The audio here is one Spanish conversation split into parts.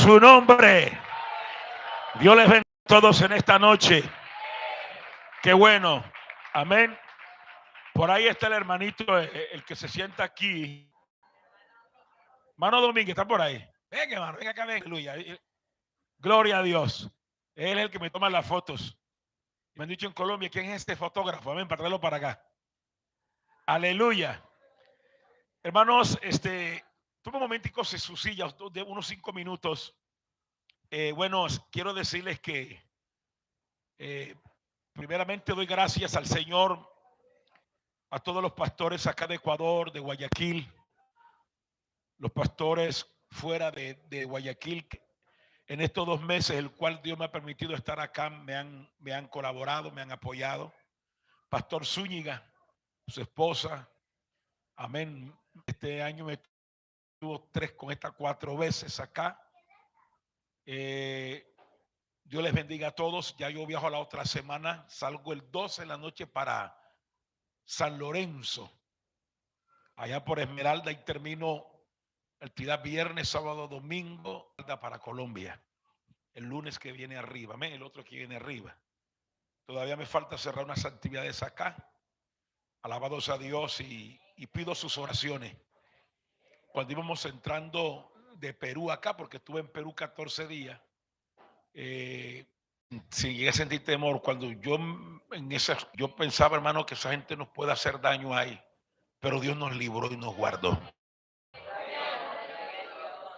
su nombre. Dios les bendiga a todos en esta noche. Qué bueno. Amén. Por ahí está el hermanito, el que se sienta aquí. Mano Domínguez, ¿está por ahí? Venga, hermano, venga acá, venga, aleluya. Gloria a Dios. Él es el que me toma las fotos. Me han dicho en Colombia, ¿quién es este fotógrafo? Amén, para traerlo para acá. Aleluya. Hermanos, toma un momentico en su silla, de unos 5 minutos. Bueno, quiero decirles que primeramente doy gracias al Señor, a todos los pastores acá de Ecuador, de Guayaquil, los pastores fuera de Guayaquil, en estos 2 meses, el cual Dios me ha permitido estar acá, me han colaborado, me han apoyado. Pastor Zúñiga, su esposa, amén. Este año me tuvo 4 veces acá. Dios les bendiga a todos. Ya yo viajo la otra semana, salgo el 12 de la noche para San Lorenzo, allá por Esmeralda, y termino actividad viernes, sábado, domingo para Colombia. El lunes que viene arriba, amén, el otro que viene arriba. Todavía me falta cerrar unas actividades acá. Alabados a Dios, y pido sus oraciones. Cuando íbamos entrando de Perú acá, porque estuve en Perú 14 días, si llegué a sentir temor, cuando yo pensaba, hermano, que esa gente nos puede hacer daño ahí, pero Dios nos libró y nos guardó.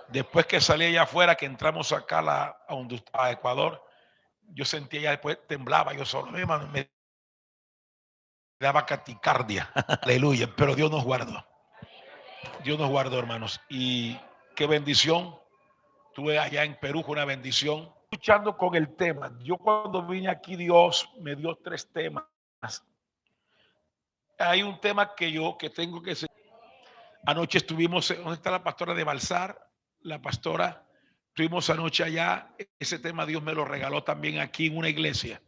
Después que salí allá afuera, que entramos acá a Ecuador, yo sentía ya después, temblaba yo solo, hermano, me daba caticardia. Aleluya, pero Dios nos guardó. Dios nos guardó, hermanos. Y qué bendición. Estuve allá en Perú con una bendición. Luchando con el tema. Yo cuando vine aquí, Dios me dio 3 temas. Hay un tema que tengo que... Anoche estuvimos, ¿dónde está la pastora de Balsar? La pastora, estuvimos anoche allá. Ese tema Dios me lo regaló también aquí en una iglesia.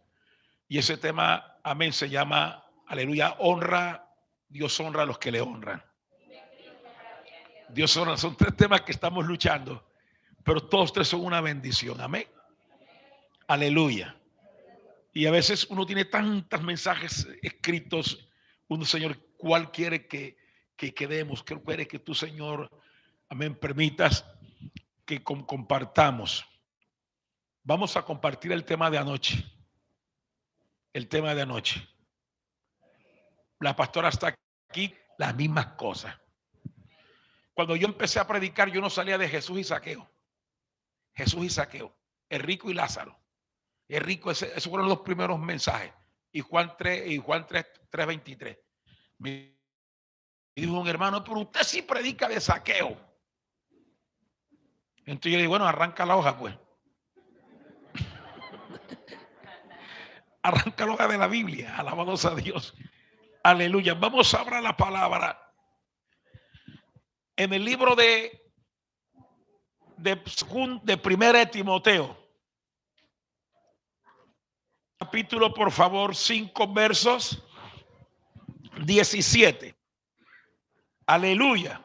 Y ese tema, amén, se llama, aleluya, honra. Dios honra a los que le honran. Dios honra. Son 3 temas que estamos luchando, pero todos 3 son una bendición. Amén. Aleluya. Y a veces uno tiene tantos mensajes escritos. Uno, Señor, ¿cuál quiere que quedemos? ¿Qué quiere que tú, Señor, amén, permitas que compartamos? Vamos a compartir el tema de anoche. El tema de anoche. La pastora está aquí, las mismas cosas. Cuando yo empecé a predicar, yo no salía de Jesús y Zaqueo. Jesús y Zaqueo. El rico y Lázaro. El rico, esos fueron los primeros mensajes. Y Juan 3:23. Me dijo un hermano, pero usted sí predica de Zaqueo. Entonces yo le digo, bueno, arranca la hoja, pues. Arranca la hoja de la Biblia. Alabados a Dios. Aleluya. Vamos a abrir la palabra en el libro de 1 de Timoteo. Capítulo, por favor, 5 versos 17. Aleluya.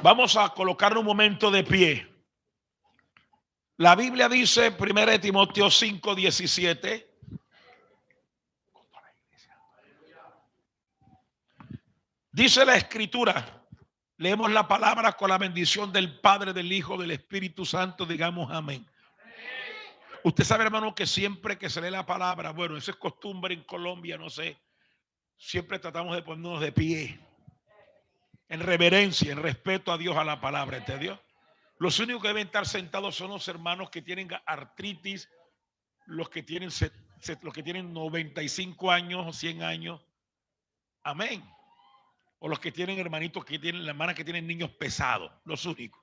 Vamos a colocar un momento de pie. La Biblia dice, 1 de Timoteo 5:17. Dice la Escritura. Leemos la palabra con la bendición del Padre, del Hijo, del Espíritu Santo. Digamos amén. Usted sabe, hermano, que siempre que se lee la palabra, bueno, eso es costumbre en Colombia, no sé, siempre tratamos de ponernos de pie, en reverencia, en respeto a Dios, a la palabra, ¿entendió? Los únicos que deben estar sentados son los hermanos que tienen artritis, los que tienen 95 años o 100 años, amén. O los que tienen hermanitos que tienen, las hermanas que tienen niños pesados, los únicos.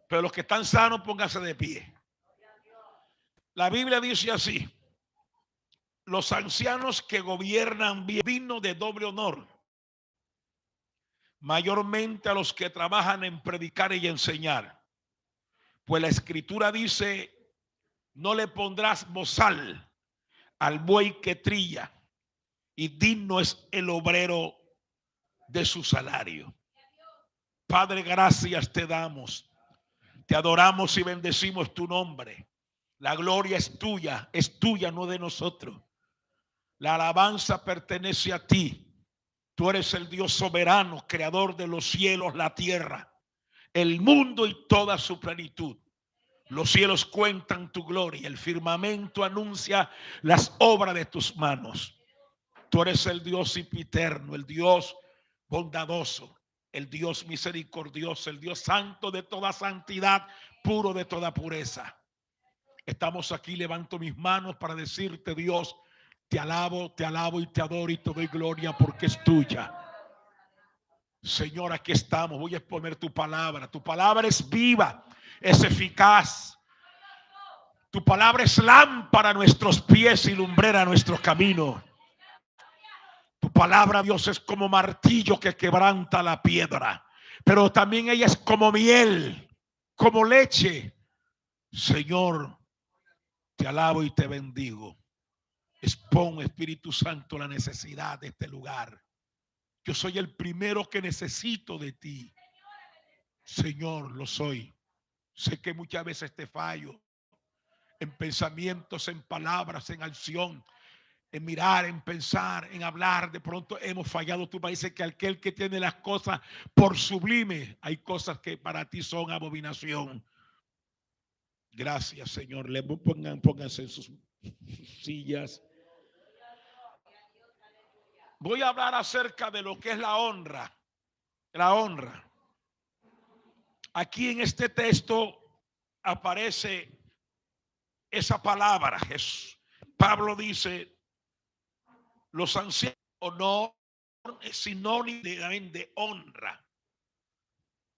Pero los que están sanos, pónganse de pie. La Biblia dice así: los ancianos que gobiernan bien, digno de doble honor, mayormente a los que trabajan en predicar y enseñar. Pues la Escritura dice: no le pondrás bozal al buey que trilla, y digno es el obrero de su salario. Padre, gracias te damos. Te adoramos y bendecimos tu nombre. La gloria es tuya, no de nosotros. La alabanza pertenece a ti. Tú eres el Dios soberano, creador de los cielos, la tierra, el mundo y toda su plenitud. Los cielos cuentan tu gloria, el firmamento anuncia las obras de tus manos. Tú eres el Dios sempiterno, el Dios bondadoso, el Dios misericordioso, el Dios santo de toda santidad, puro de toda pureza. Estamos aquí, levanto mis manos para decirte, Dios, te alabo y te adoro y te doy gloria porque es tuya. Señor, aquí estamos, voy a exponer tu palabra. Tu palabra es viva, es eficaz. Tu palabra es lámpara a nuestros pies y lumbrera a nuestros caminos. Tu palabra, Dios, es como martillo que quebranta la piedra, pero también ella es como miel, como leche. Señor, te alabo y te bendigo. Expon, Espíritu Santo, la necesidad de este lugar. Yo soy el primero que necesito de ti. Señor, lo soy. Sé que muchas veces te fallo en pensamientos, en palabras, en acción, en mirar, en pensar, en hablar. De pronto hemos fallado. Tú me dices que aquel que tiene las cosas por sublime, hay cosas que para ti son abominación. Gracias, Señor. Pónganse en sus sillas. Voy a hablar acerca de lo que es la honra. La honra. Aquí en este texto aparece esa palabra. Pablo dice, los ancianos, honor es sinónimo de honra,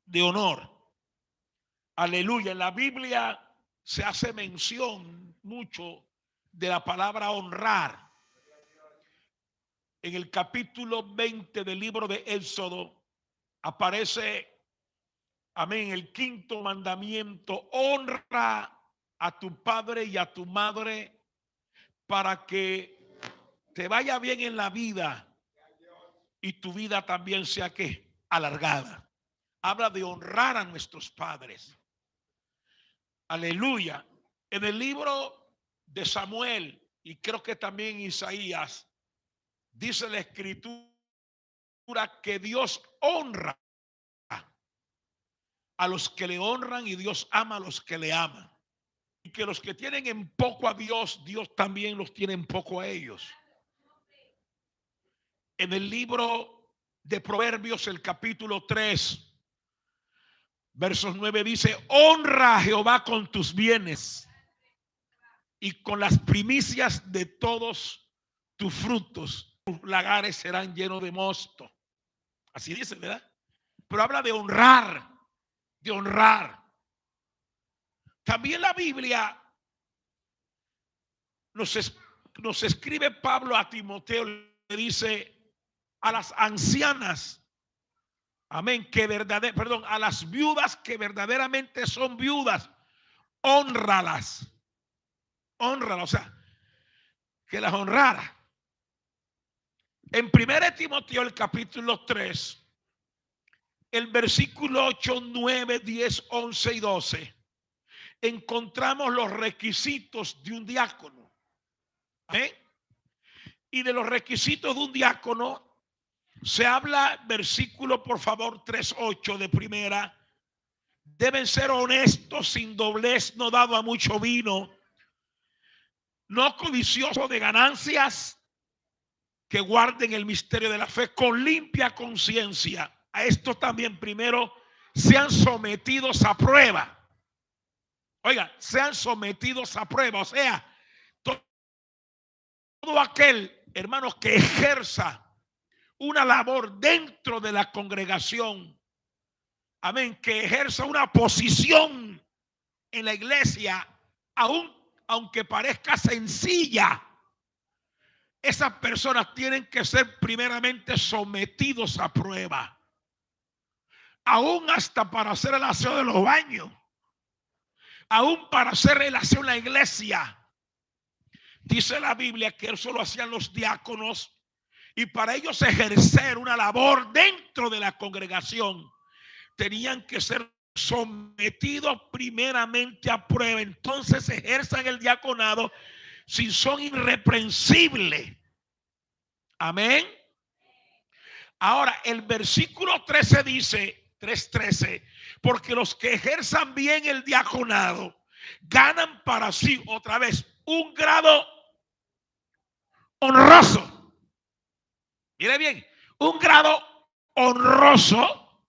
de honor. Aleluya. En la Biblia se hace mención mucho de la palabra honrar. En el capítulo 20 del libro de Éxodo aparece, amén, el quinto mandamiento: honra a tu padre y a tu madre para que te vaya bien en la vida y tu vida también sea ¿qué? Alargada. Habla de honrar a nuestros padres. Aleluya. En el libro de Samuel y creo que también Isaías, dice la escritura que Dios honra a los que le honran y Dios ama a los que le aman. Y que los que tienen en poco a Dios, Dios también los tiene en poco a ellos. En el libro de Proverbios, el capítulo 3, versos 9 dice: honra a Jehová con tus bienes y con las primicias de todos tus frutos. Tus lagares serán llenos de mosto. Así dice, ¿verdad? Pero habla de honrar, de honrar. También la Biblia nos escribe Pablo a Timoteo, le dice a las ancianas, amén, a las viudas que verdaderamente son viudas, hónralas, o sea, que las honrara. En 1 Timoteo, el capítulo 3, el versículo 8, 9, 10, 11 y 12, encontramos los requisitos de un diácono. ¿Eh? Y de los requisitos de un diácono se habla, versículo por favor 3:8 de primera: deben ser honestos, sin doblez, no dado a mucho vino, no codicioso de ganancias, que guarden el misterio de la fe con limpia conciencia. A esto también primero sean sometidos a prueba. Oiga, sean sometidos a prueba, o sea, todo aquel, hermanos, que ejerza una labor dentro de la congregación, amén, que ejerza una posición en la iglesia, aunque parezca sencilla, esas personas tienen que ser primeramente sometidos a prueba, aún hasta para hacer el aseo de los baños, aún para hacer el aseo en la iglesia. Dice la Biblia que eso lo hacían los diáconos, y para ellos ejercer una labor dentro de la congregación tenían que ser sometidos primeramente a prueba, entonces ejerzan el diaconado si son irreprensibles. Amén. Ahora, el versículo 13 dice, 3:13, porque los que ejerzan bien el diaconado ganan para sí, otra vez, un grado honroso. Mire bien, un grado honroso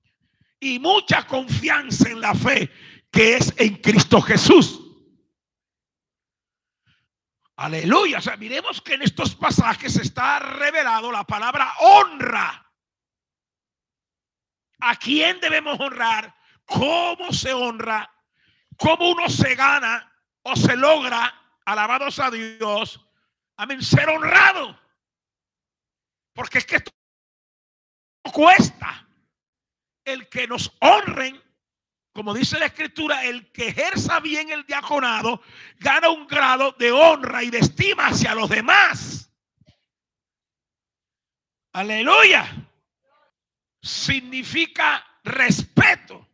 y mucha confianza en la fe que es en Cristo Jesús. Aleluya. O sea, miremos que en estos pasajes está revelado la palabra honra. ¿A quién debemos honrar? ¿Cómo se honra? ¿Cómo uno se gana o se logra, alabados a Dios, amén, ser honrado? Porque es que esto cuesta. El que nos honren, como dice la Escritura, el que ejerza bien el diaconado gana un grado de honra y de estima hacia los demás. Aleluya. Significa respeto.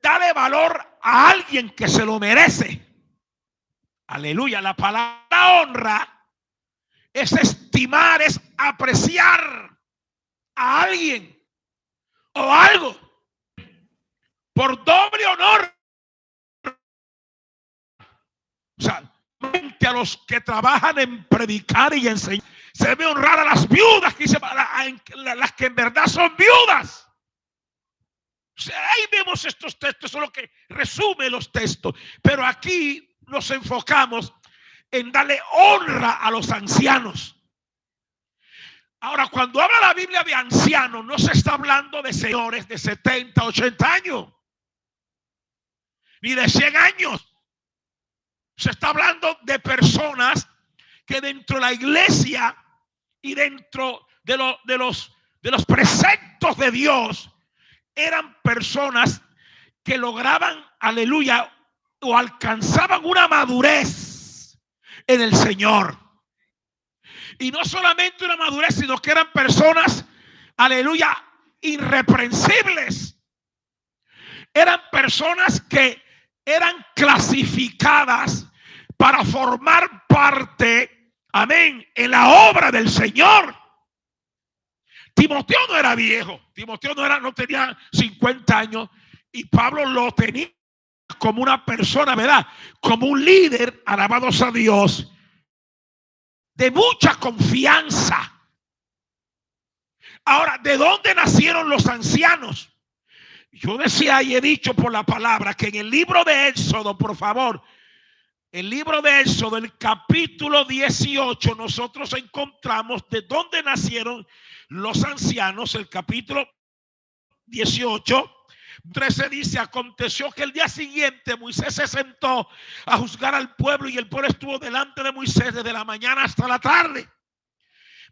Dale valor a alguien que se lo merece. Aleluya. La palabra honra es estimar, es apreciar a alguien o algo por doble honor. O sea, a los que trabajan en predicar y enseñar, se debe honrar a las viudas, que dice, las que en verdad son viudas. O sea, ahí vemos estos textos, eso es lo que resume los textos. Pero aquí nos enfocamos en darle honra a los ancianos. Ahora, cuando habla la Biblia de ancianos, no se está hablando de señores de 70, 80 años, ni de 100 años. Se está hablando de personas que dentro de la iglesia y dentro de los preceptos de Dios eran personas que lograban, aleluya, o alcanzaban una madurez en el Señor. Y no solamente una madurez, sino que eran personas, aleluya, irreprensibles. Eran personas que eran clasificadas para formar parte, amén, en la obra del Señor. Timoteo no era viejo, Timoteo no tenía 50 años, y Pablo lo tenía como una persona, ¿verdad? Como un líder, alabados a Dios, de mucha confianza. Ahora, ¿de dónde nacieron los ancianos? Yo decía y he dicho por la palabra que en el libro de Éxodo, por favor, el libro de Éxodo, el capítulo 18, nosotros encontramos de dónde nacieron los ancianos. El capítulo 18, 13 dice: aconteció que el día siguiente Moisés se sentó a juzgar al pueblo, y el pueblo estuvo delante de Moisés desde la mañana hasta la tarde.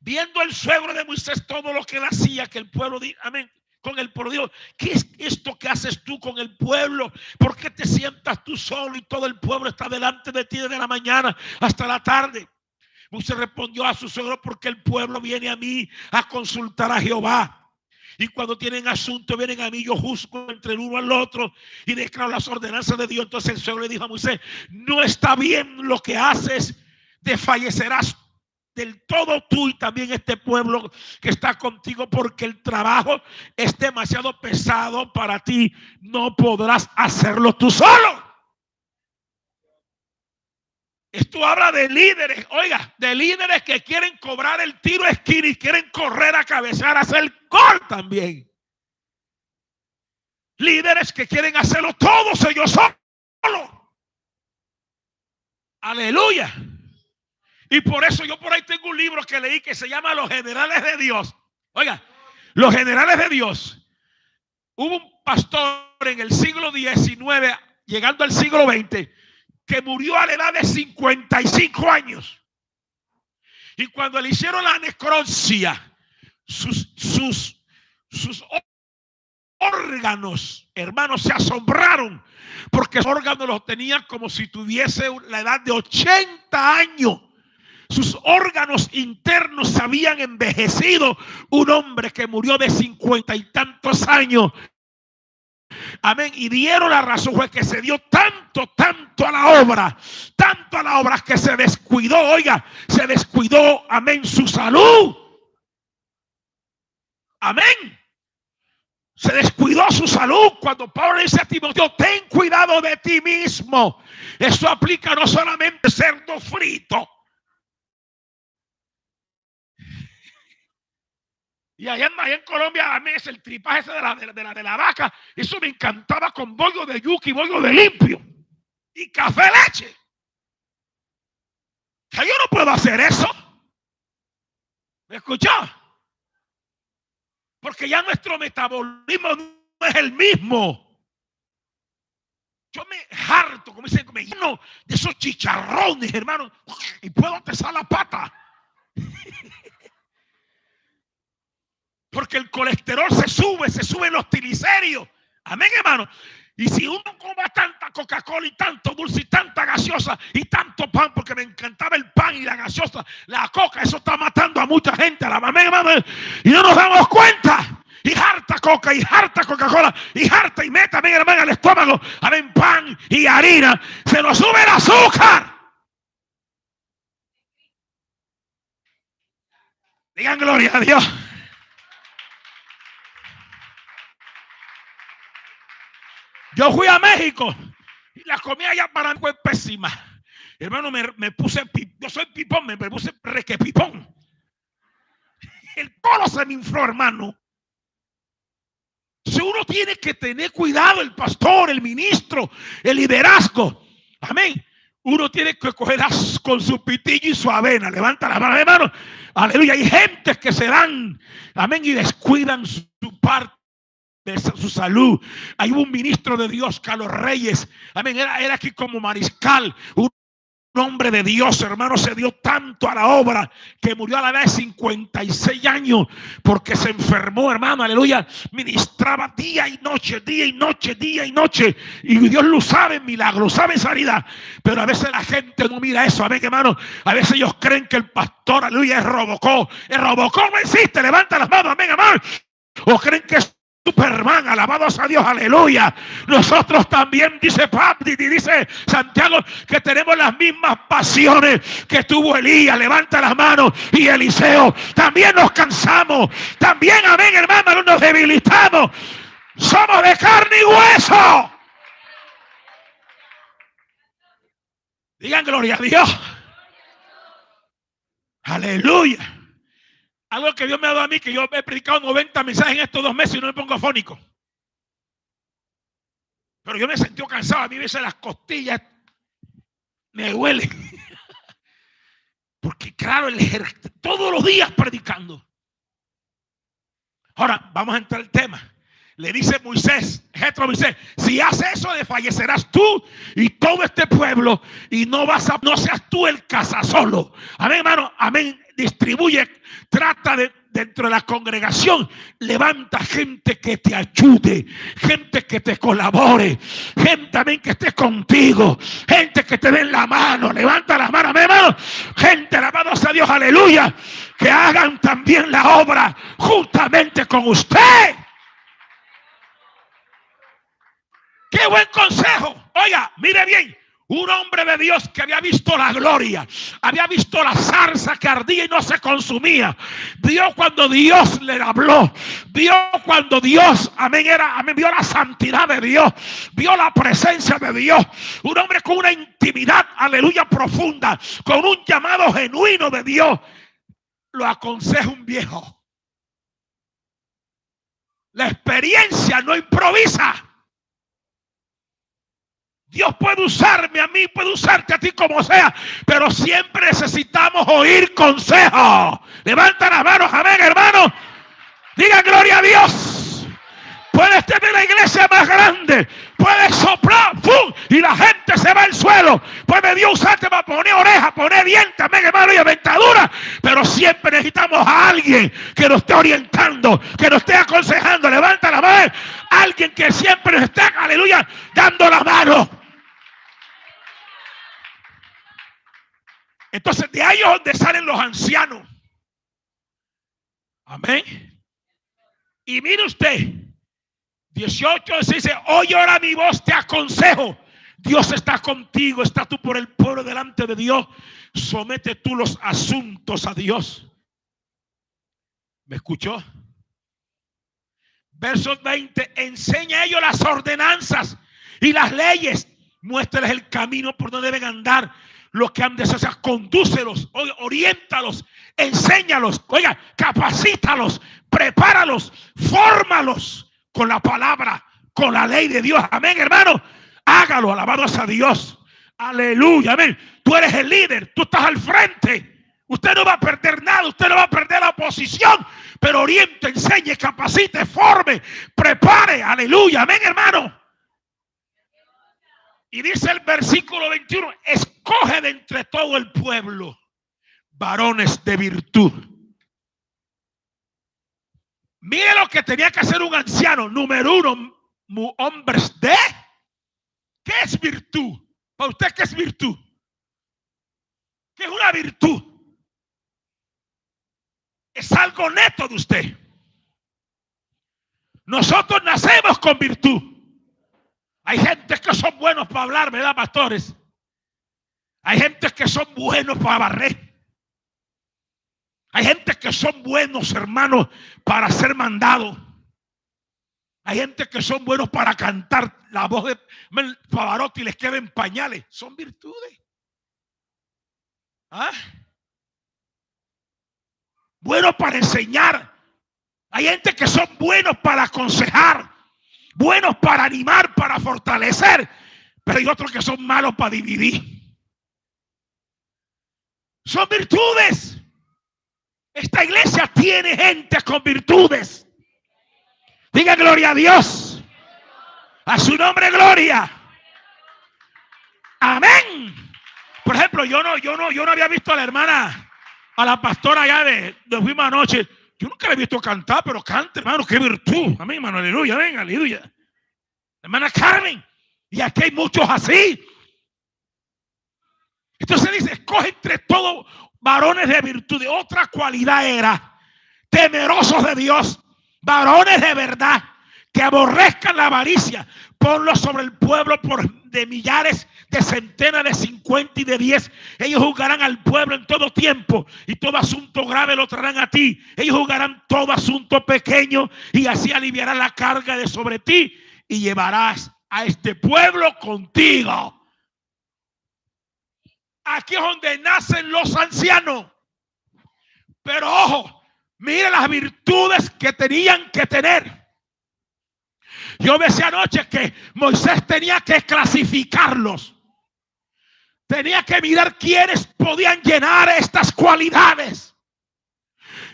Viendo el suegro de Moisés todo lo que él hacía, que el pueblo, amén, con el pueblo dijo: ¿qué es esto que haces tú con el pueblo? ¿Por qué te sientas tú solo y todo el pueblo está delante de ti desde la mañana hasta la tarde? Moisés respondió a su suegro: porque el pueblo viene a mí a consultar a Jehová, y cuando tienen asunto vienen a mí, yo juzgo entre el uno al otro y declaro las ordenanzas de Dios. Entonces el suegro le dijo a Moisés: no está bien lo que haces, desfallecerás del todo tú y también este pueblo que está contigo, porque el trabajo es demasiado pesado para ti, no podrás hacerlo tú solo. Esto habla de líderes, oiga, de líderes que quieren cobrar el tiro a esquina y quieren correr a cabecear, a hacer gol también. Líderes que quieren hacerlo todos ellos solos. Aleluya. Y por eso yo por ahí tengo un libro que leí que se llama Los Generales de Dios. Oiga, Los Generales de Dios. Hubo un pastor en el siglo XIX, llegando al siglo XX, que murió a la edad de 55 años. Y cuando le hicieron la necropsia, sus órganos, hermanos, se asombraron, porque los órganos los tenían como si tuviese la edad de 80 años. Sus órganos internos se habían envejecido. Un hombre que murió de 50 y tantos años amén, y dieron la razón, fue que se dio tanto a la obra, que se descuidó, oiga, se descuidó, amén, su salud. Amén. Se descuidó su salud. Cuando Pablo dice a Timoteo, ten cuidado de ti mismo. Eso aplica no solamente cerdo frito. Y allá en Colombia, a mí es el tripaje ese de la vaca. Eso me encantaba con bollo de yuca y bollo de limpio. Y café leche. O sea, yo no puedo hacer eso. ¿Me escuchó? Porque ya nuestro metabolismo no es el mismo. Yo me harto, como dicen, me lleno de esos chicharrones, hermano, y puedo pesar la pata. Porque el colesterol se suben los triglicéridos. Amén, hermano. Y si uno come tanta Coca-Cola y tanto dulce y tanta gaseosa y tanto pan, porque me encantaba el pan y la gaseosa, la coca, eso está matando a mucha gente. Amén, hermano. Y no nos damos cuenta. Y harta coca, y harta Coca-Cola, y harta, y meta, amén, hermano, al estómago, amén, pan y harina. Se nos sube el azúcar. Digan gloria a Dios. Yo fui a México y la comida allá para mí fue pésima. Hermano, me puse, yo soy pipón, me puse requepipón. El colo se me infló, hermano. Si uno tiene que tener cuidado, el pastor, el ministro, el liderazgo, amén. Uno tiene que coger con su pitillo y su avena. Levanta la mano, hermano. Aleluya. Hay gente que se dan, amén, y descuidan su parte de su salud. Hay un ministro de Dios, Carlos Reyes, amén, era aquí como mariscal, un hombre de Dios, hermano, se dio tanto a la obra que murió a la edad de 56 años porque se enfermó, hermano, aleluya. Ministraba día y noche, día y noche, día y noche, y Dios lo sabe en milagro, sabe en sanidad. Pero a veces la gente no mira eso, amén, hermano. A veces ellos creen que el pastor, aleluya, es Robocop. El Robocop no existe, levanta las manos, amén, hermano. O creen que es Superman, alabados a Dios, aleluya. Nosotros también, dice Santiago, que tenemos las mismas pasiones que tuvo Elías, levanta las manos, y Eliseo. También nos cansamos, también, amén, hermano, nos debilitamos. Somos de carne y hueso. Digan gloria a Dios. Aleluya. Algo que Dios me ha dado a mí, que yo he predicado 90 mensajes en estos 2 meses y no me pongo afónico. Pero yo me he sentido cansado. A mí a veces las costillas me duelen. Porque claro, todos los días predicando. Ahora, vamos a entrar al tema. Le dice Moisés, Moisés, si haces eso, desfallecerás tú y todo este pueblo, y no seas tú el cazasolo. Amén, hermano, amén. Distribuye, trata dentro de la congregación, levanta gente que te ayude, gente que te colabore, gente también que esté contigo, gente que te dé la mano, levanta las manos, hermano, gente, alabados a Dios, aleluya, que hagan también la obra juntamente con usted. ¡Qué buen consejo! Oiga, mire bien. Un hombre de Dios que había visto la gloria, había visto la zarza que ardía y no se consumía. Vio cuando Dios le habló, vio cuando Dios, amén, vio la santidad de Dios, vio la presencia de Dios. Un hombre con una intimidad, aleluya, profunda, con un llamado genuino de Dios. Lo aconseja un viejo. La experiencia no improvisa. Dios puede usarme a mí, puede usarte a ti como sea, pero siempre necesitamos oír consejos. Levanta las manos, amén, hermano. Diga gloria a Dios. Puedes tener la iglesia más grande, puedes soplar, ¡pum!, y la gente se va al suelo. Puede Dios usarte para poner orejas, poner dientes, amén, hermano, y aventadura. Pero siempre necesitamos a alguien que nos esté orientando, que nos esté aconsejando. Levanta la mano. Alguien que siempre nos esté, aleluya, dando la mano. Entonces de ahí es donde salen los ancianos. Amén. Y mire usted, 18 se dice: oye ahora mi voz, te aconsejo. Dios está contigo, está tú por el pueblo delante de Dios. Somete tú los asuntos a Dios. ¿Me escuchó? Verso 20: enseña a ellos las ordenanzas y las leyes. Muéstrales el camino por donde deben andar. Los que han de hacer, condúcelos, oriéntalos, enséñalos, oiga, capacítalos, prepáralos, fórmalos con la palabra, con la ley de Dios. Amén, hermano. Hágalo, alabados a Dios. Aleluya, amén. Tú eres el líder, tú estás al frente. Usted no va a perder nada, usted no va a perder la posición, pero oriente, enseñe, capacite, forme, prepare. Aleluya, amén, hermano. Y dice el versículo 21: escoge de entre todo el pueblo varones de virtud. Mire lo que tenía que hacer un anciano. Número uno, hombres de... ¿Qué es virtud? Para usted, ¿qué es virtud? ¿Qué es una virtud? Es algo neto de usted. Nosotros nacemos con virtud. Hay gente que son buenos para hablar, ¿verdad, pastores? Hay gente que son buenos para barrer. Hay gente que son buenos, hermanos, para ser mandados. Hay gente que son buenos para cantar. La voz de Pavarotti les queda en pañales. Son virtudes. ¿Ah? Buenos para enseñar. Hay gente que son buenos para aconsejar, buenos para animar, para fortalecer. Pero hay otros que son malos para dividir. Son virtudes. Esta iglesia tiene gente con virtudes. Diga gloria a Dios. A su nombre gloria. Amén. Por ejemplo, yo no había visto a la hermana, a la pastora allá de fuimos anoche. Yo nunca la he visto cantar, pero canta, hermano, qué virtud. Amén, hermano, aleluya, amén, aleluya. Hermana Carmen. Y aquí hay muchos así. Entonces dice: escoge entre todos varones de virtud. Otra cualidad era temerosos de Dios, varones de verdad, que aborrezcan la avaricia. Ponlos sobre el pueblo de millares, de centenas, de 50 y de 10. Ellos juzgarán al pueblo en todo tiempo, y todo asunto grave lo traerán a ti. Ellos juzgarán todo asunto pequeño, y así aliviarán la carga de sobre ti, y llevarás a este pueblo contigo. Aquí es donde nacen los ancianos. Pero ojo, mire las virtudes que tenían que tener. Yo decía anoche que Moisés tenía que clasificarlos. Tenía que mirar quiénes podían llenar estas cualidades.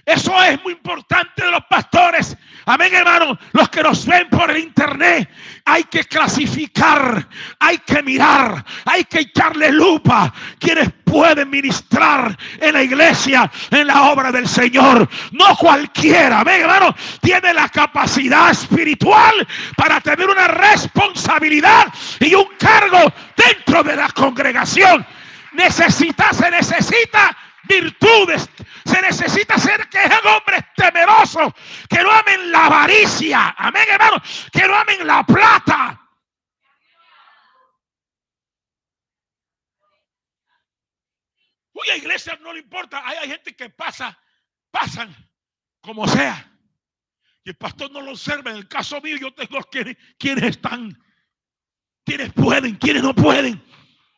Eso es muy importante de los pastores. Amén, hermano. Los que nos ven por el internet, hay que clasificar, hay que mirar, hay que echarle lupa. Quienes pueden ministrar en la iglesia, en la obra del Señor. No cualquiera, amén, hermano, tiene la capacidad espiritual para tener una responsabilidad y un cargo dentro de la congregación. Se necesita virtudes. Se necesita ser que sean hombres temerosos, que no amen la avaricia, amén, hermano, que no amen la plata. Uy, a iglesias no le importa. Hay gente que pasan como sea, y el pastor no lo observa. En el caso mío, yo tengo quienes están, quienes pueden, quienes no pueden.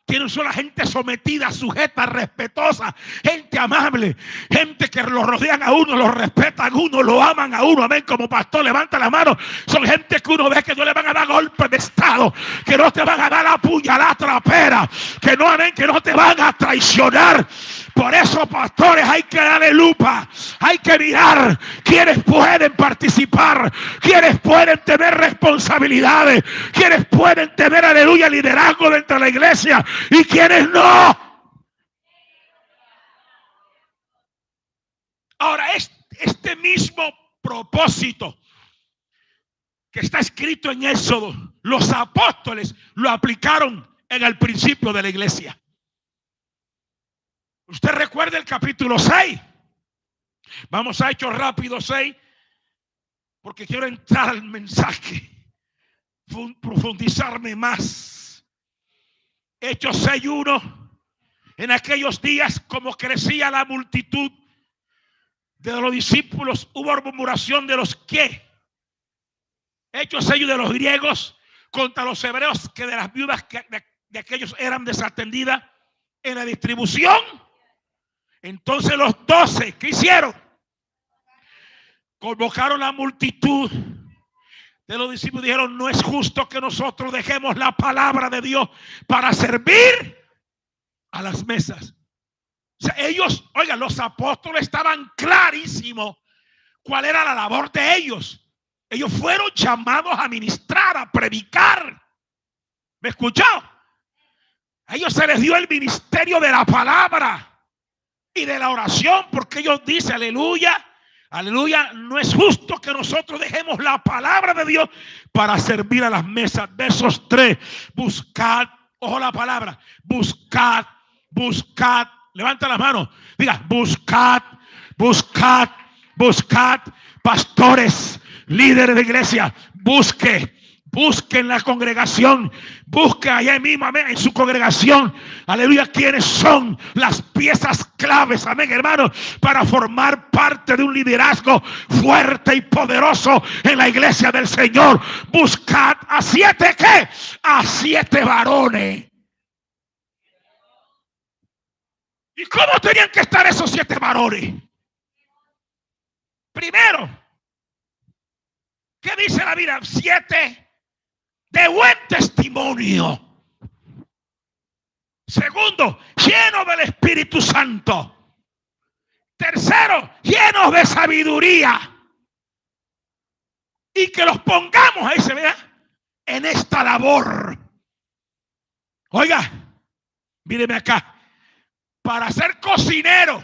Quieren son la gente sometida, sujeta, respetuosa, gente amable, gente que lo rodean a uno, lo respetan a uno, lo aman a uno. Amén. Como pastor, levanta la mano. Son gente que uno ve que no le van a dar golpes de estado, que no te van a dar la puñalada trapera, que no, amén, que no te van a traicionar. Por eso, pastores, hay que darle lupa, hay que mirar quienes pueden participar, quienes pueden tener responsabilidades, quienes pueden tener, aleluya, liderazgo dentro de la iglesia y quienes no. Ahora, este mismo propósito que está escrito en Éxodo, los apóstoles lo aplicaron en el principio de la iglesia. Usted recuerda el capítulo 6. Vamos a Hechos rápido 6, porque quiero entrar al mensaje. profundizarme más. Hechos 6:1. En aquellos días, como crecía la multitud de los discípulos, hubo murmuración de los que. Hechos 6 de los griegos contra los hebreos, que de las viudas de aquellos eran desatendidas en la distribución. Entonces los 12, ¿qué hicieron? Convocaron la multitud de los discípulos y dijeron: no es justo que nosotros dejemos la palabra de Dios para servir a las mesas. O sea, ellos, oigan, los apóstoles estaban clarísimos cuál era la labor de ellos. Ellos fueron llamados a ministrar, a predicar. ¿Me escuchó? A ellos se les dio el ministerio de la palabra y de la oración, porque ellos dicen: aleluya, aleluya, no es justo que nosotros dejemos la palabra de Dios para servir a las mesas. Versos 3, buscad, ojo la palabra, buscad, buscad, levanta las manos, diga: buscad, buscad, buscad, pastores, líderes de iglesia, busque en la congregación, busque allá mismo, amén, en su congregación, aleluya, quiénes son las piezas claves, amén, hermanos, para formar parte de un liderazgo fuerte y poderoso en la iglesia del Señor. Buscad a 7, ¿qué? A 7 varones. ¿Y cómo tenían que estar esos 7 varones? Primero, ¿qué dice la Biblia? 7 de buen testimonio. Segundo, llenos del Espíritu Santo. Tercero, llenos de sabiduría. Y que los pongamos, ahí se vea, en esta labor. Oiga, míreme acá. Para ser cocinero,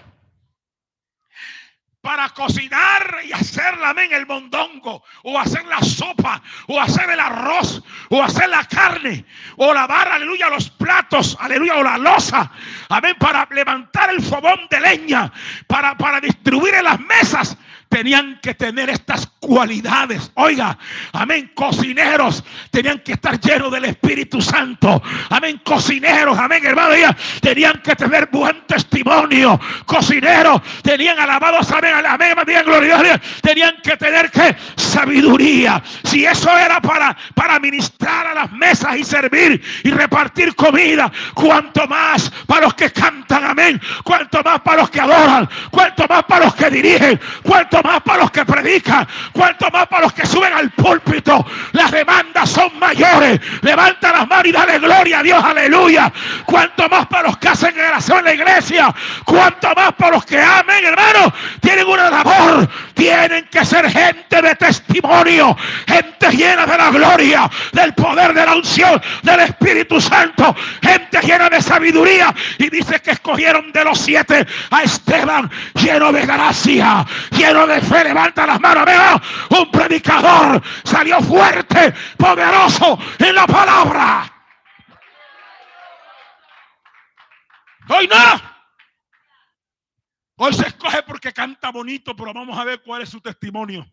para cocinar y hacer, amén, el mondongo, o hacer la sopa, o hacer el arroz, o hacer la carne, o lavar, aleluya, los platos, aleluya, o la loza, amén, para levantar el fogón de leña, para distribuir en las mesas, tenían que tener estas cualidades. Oiga, amén, cocineros tenían que estar llenos del Espíritu Santo. Amén, cocineros, amén, hermano, tenían que tener buen testimonio. Cocineros tenían, alabados, amén, amén, amén, gloria, tenían que tener que sabiduría. Si eso era para ministrar a las mesas y servir y repartir comida, cuanto más para los que cantan, amén, cuanto más para los que adoran, cuanto más para los que dirigen, cuanto más para los que predican, cuanto más para los que suben al púlpito. Las demandas son mayores. Levanta las manos y dale gloria a Dios, aleluya. Cuanto más para los que hacen oración en la iglesia, cuanto más para los que amen, hermano, tienen una labor. Tienen que ser gente de testimonio, gente llena de la gloria, del poder, de la unción del Espíritu Santo, gente llena de sabiduría. Y dice que escogieron de los 7 a Esteban, lleno de gracia, lleno de fe. Levanta las manos, vea, un predicador salió fuerte, poderoso en la palabra. Hoy no. Hoy se escoge porque canta bonito, pero vamos a ver cuál es su testimonio.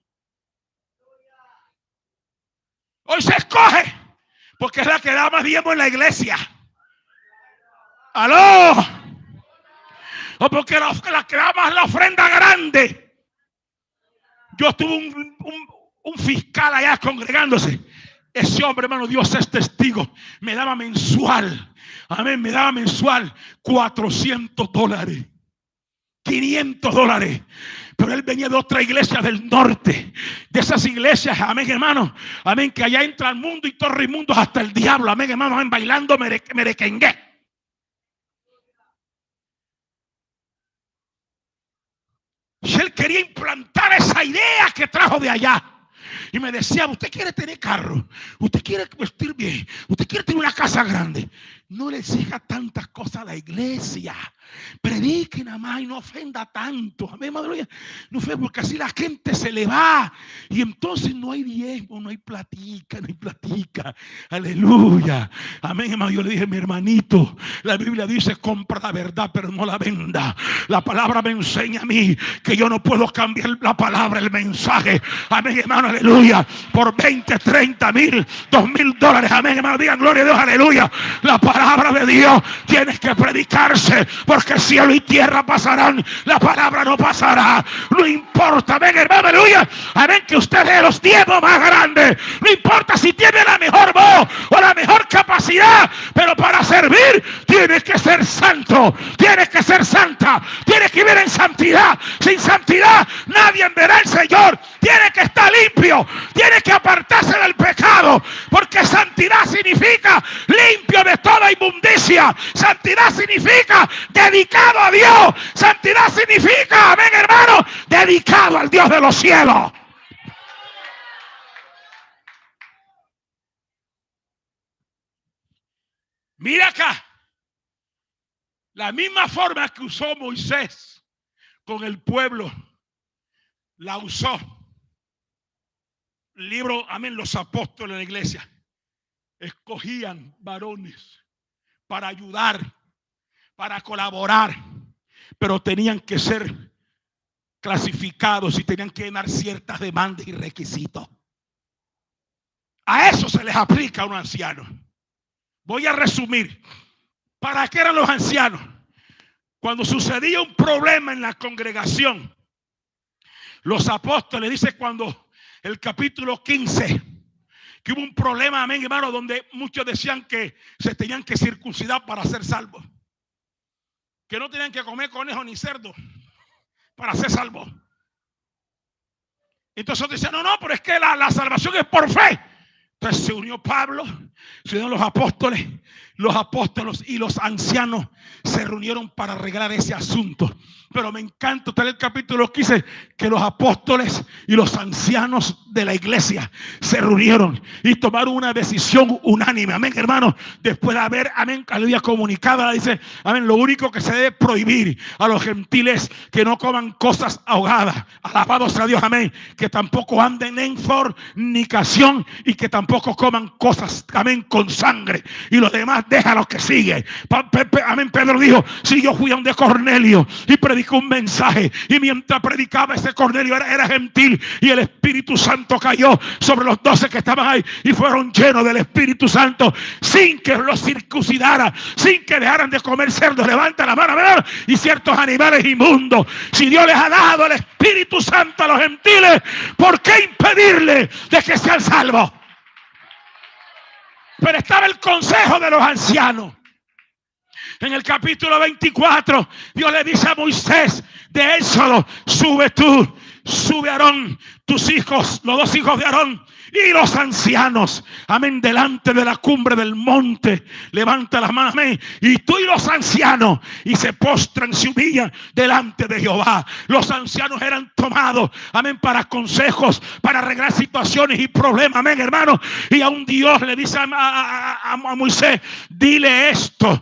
Hoy se escoge porque es la que da más diezmo en la iglesia. ¡Aló! O porque la que da más la ofrenda grande. Yo tuve un fiscal allá congregándose. Ese hombre, hermano, Dios es testigo, me daba mensual, amén, me daba mensual $400, $500. Pero él venía de otra iglesia del norte, de esas iglesias, amén, hermano, amén, que allá entra el mundo y todo el mundo hasta el diablo, amén, hermano, amén, bailando merequengue. Y él quería implantar esa idea que trajo de allá. Y me decía: usted quiere tener carro, usted quiere vestir bien, usted quiere tener una casa grande. no le exija tantas cosas a la iglesia. Predique nada más y no ofenda tanto. Amén, madre. No ofenda, porque así la gente se le va. Y entonces no hay diezmo, no hay platica, no hay platica. Aleluya. Amén, hermano. Yo le dije, mi hermanito, la Biblia dice, compra la verdad, pero no la venda. La palabra me enseña a mí que yo no puedo cambiar la palabra, el mensaje. Amén, hermano, aleluya. Por 20, 30 mil, $2,000. Amén, hermano. Digan gloria a Dios, aleluya. La palabra de Dios tiene que predicarse, porque cielo y tierra pasarán, la palabra no pasará. No importa, amén, hermano, aleluya. Amén, que usted dé los diezmos más grandes. No importa si tiene la mejor voz o la mejor capacidad, pero para servir tiene que ser santo, tiene que ser santa, tiene que vivir en santidad. Sin santidad nadie verá al Señor. Tiene que estar limpio, tiene que apartarse del pecado, porque santidad significa limpio de toda inmundicia. Santidad significa dedicado a Dios. Santidad significa, amén, hermano, dedicado al Dios de los cielos. Mira acá, la misma forma que usó Moisés con el pueblo, la usó el libro, amén, los apóstoles de la iglesia. Escogían varones para ayudar, para colaborar, pero tenían que ser clasificados y tenían que llenar ciertas demandas y requisitos. A eso se les aplica a un anciano. Voy a resumir. ¿Para qué eran los ancianos? Cuando sucedía un problema en la congregación, los apóstoles, dice cuando el capítulo 15, que hubo un problema, amén, hermano, donde muchos decían que se tenían que circuncidar para ser salvos, que no tenían que comer conejo ni cerdo para ser salvos. Entonces otros decían, no, pero es que la salvación es por fe. Entonces se unió Pablo, se unieron los apóstoles y los ancianos se reunieron para arreglar ese asunto. Pero me encanta tal el capítulo 15, que los apóstoles y los ancianos de la iglesia se reunieron y tomaron una decisión unánime. Amén, hermanos. Después de haber, amén, aleluya, comunicada, dice, amén, lo único que se debe prohibir a los gentiles que no coman cosas ahogadas. Alabado sea Dios, amén. Que tampoco anden en fornicación y que tampoco coman cosas, amén, con sangre. Y los demás déjalos que sigue. Amén. Pedro dijo, si yo fui a donde Cornelio y predicó un mensaje, y mientras predicaba ese Cornelio era gentil, y el Espíritu Santo cayó sobre los 12 que estaban ahí y fueron llenos del Espíritu Santo sin que los circuncidara, sin que dejaran de comer cerdo. Levanta la mano, ¿verdad? Y ciertos animales inmundos. Si Dios les ha dado el Espíritu Santo a los gentiles, ¿por qué impedirle de que sean salvos? Pero estaba el consejo de los ancianos. En el capítulo 24, Dios le dice a Moisés de Éxodo, sube tú, sube Aarón, tus hijos, los 2 hijos de Aarón y los ancianos, amén, delante de la cumbre del monte. Levanta las manos, amén, y tú y los ancianos, y se postran, se humillan delante de Jehová. Los ancianos eran tomados, amén, para consejos, para arreglar situaciones y problemas, amén, hermano. Y a un Dios le dice a Moisés, dile esto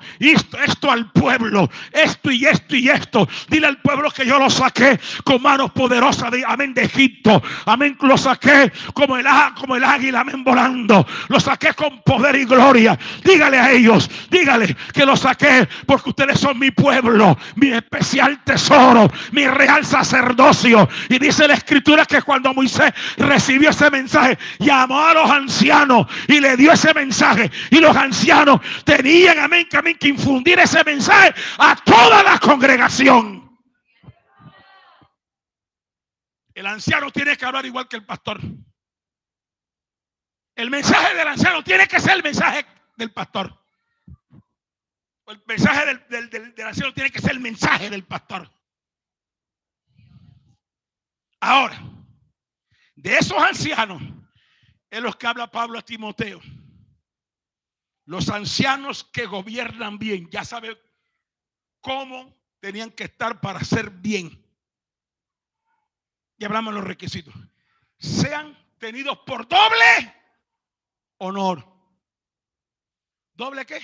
al pueblo, esto y esto y esto. Dile al pueblo que yo lo saqué con manos poderosas de, amén, de Egipto, amén, lo saqué como el águila, amén, volando. Lo saqué con poder y gloria. Dígale a ellos, dígale que lo saqué porque ustedes son mi pueblo, mi especial tesoro, mi real sacerdocio. Y dice la escritura que cuando Moisés recibió ese mensaje, llamó a los ancianos y le dio ese mensaje. Y los ancianos tenían, amén, que infundir ese mensaje a toda la congregación. El anciano tiene que hablar igual que el pastor. El mensaje del anciano tiene que ser el mensaje del pastor. El mensaje del anciano tiene que ser el mensaje del pastor. Ahora, de esos ancianos es los que habla Pablo a Timoteo. Los ancianos que gobiernan bien, ya saben cómo tenían que estar para hacer bien. Y hablamos de los requisitos. Sean tenidos por doble honor. ¿Doble qué?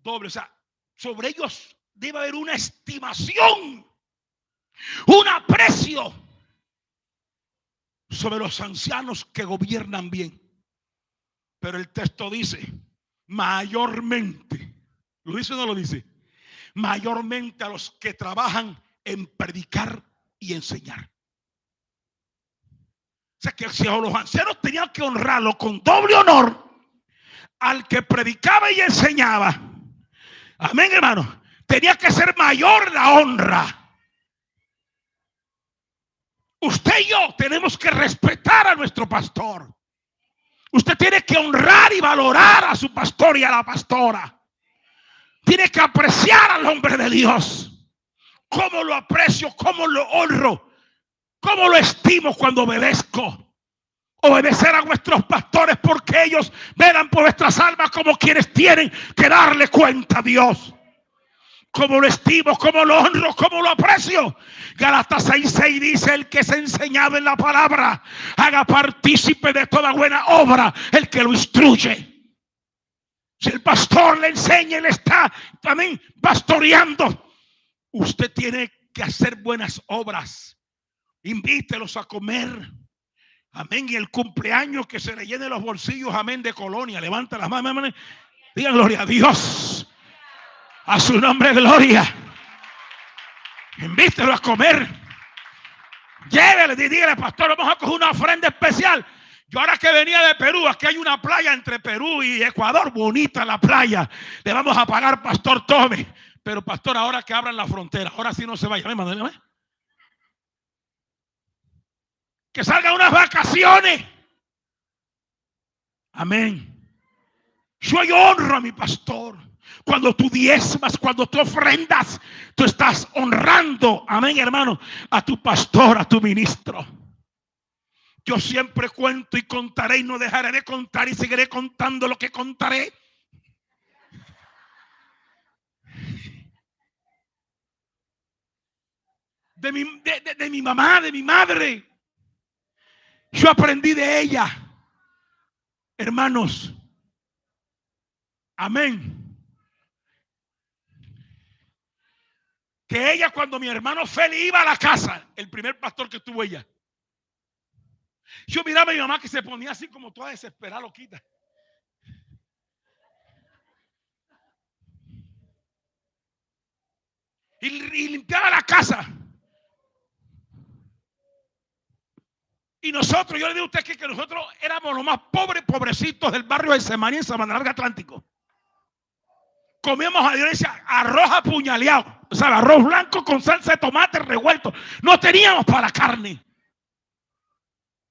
doble. O sea, sobre ellos debe haber una estimación, un aprecio sobre los ancianos que gobiernan bien. Pero el texto dice, mayormente, ¿lo dice o no lo dice? Mayormente a los que trabajan en predicar y enseñar. O sea que si los ancianos tenían que honrarlo con doble honor al que predicaba y enseñaba, amén, hermano, tenía que ser mayor la honra. Usted y yo tenemos que respetar a nuestro pastor. Usted tiene que honrar y valorar a su pastor y a la pastora. Tiene que apreciar al hombre de Dios. ¿Cómo lo aprecio? ¿Cómo lo honro? ¿Cómo lo estimo cuando obedezco? Obedecer a vuestros pastores, porque ellos velan por vuestras almas como quienes tienen que darle cuenta a Dios. ¿Cómo lo estimo? ¿Cómo lo honro? ¿Cómo lo aprecio? Gálatas 6:6 dice: el que se ha enseñado en la palabra, haga partícipe de toda buena obra el que lo instruye. Si el pastor le enseña y le está también pastoreando, usted tiene que hacer buenas obras. Invítelos a comer. Amén. Y el cumpleaños, que se le llene los bolsillos, amén, de colonia. Levanta las manos, amén. Digan gloria a Dios. A su nombre, gloria. Invítelo a comer. Llévele, dígale: pastor, vamos a coger una ofrenda especial. Yo ahora que venía de Perú, aquí hay una playa entre Perú y Ecuador, bonita la playa. Le vamos a pagar, pastor, tome. Pero pastor, ahora que abran la frontera, ahora sí no se vaya. Que salgan unas vacaciones. Amén. Yo honro a mi pastor. Cuando tú diezmas, cuando tú ofrendas, tú estás honrando, amén, hermano, a tu pastor, a tu ministro. Yo siempre cuento y contaré y no dejaré de contar y seguiré contando lo que contaré. De mi mamá, de mi madre. Yo aprendí de ella, hermanos. Amén. Que ella, cuando mi hermano Feli iba a la casa, el primer pastor que tuvo ella, yo miraba a mi mamá que se ponía así como toda desesperada, loquita. Y limpiaba la casa. Y nosotros, yo le digo a usted que nosotros éramos los más pobres, pobrecitos del barrio de Semaní, en Sabana Larga, Atlántico. Comíamos a Dios arroz apuñaleado, o sea, arroz blanco con salsa de tomate revuelto. No teníamos para la carne.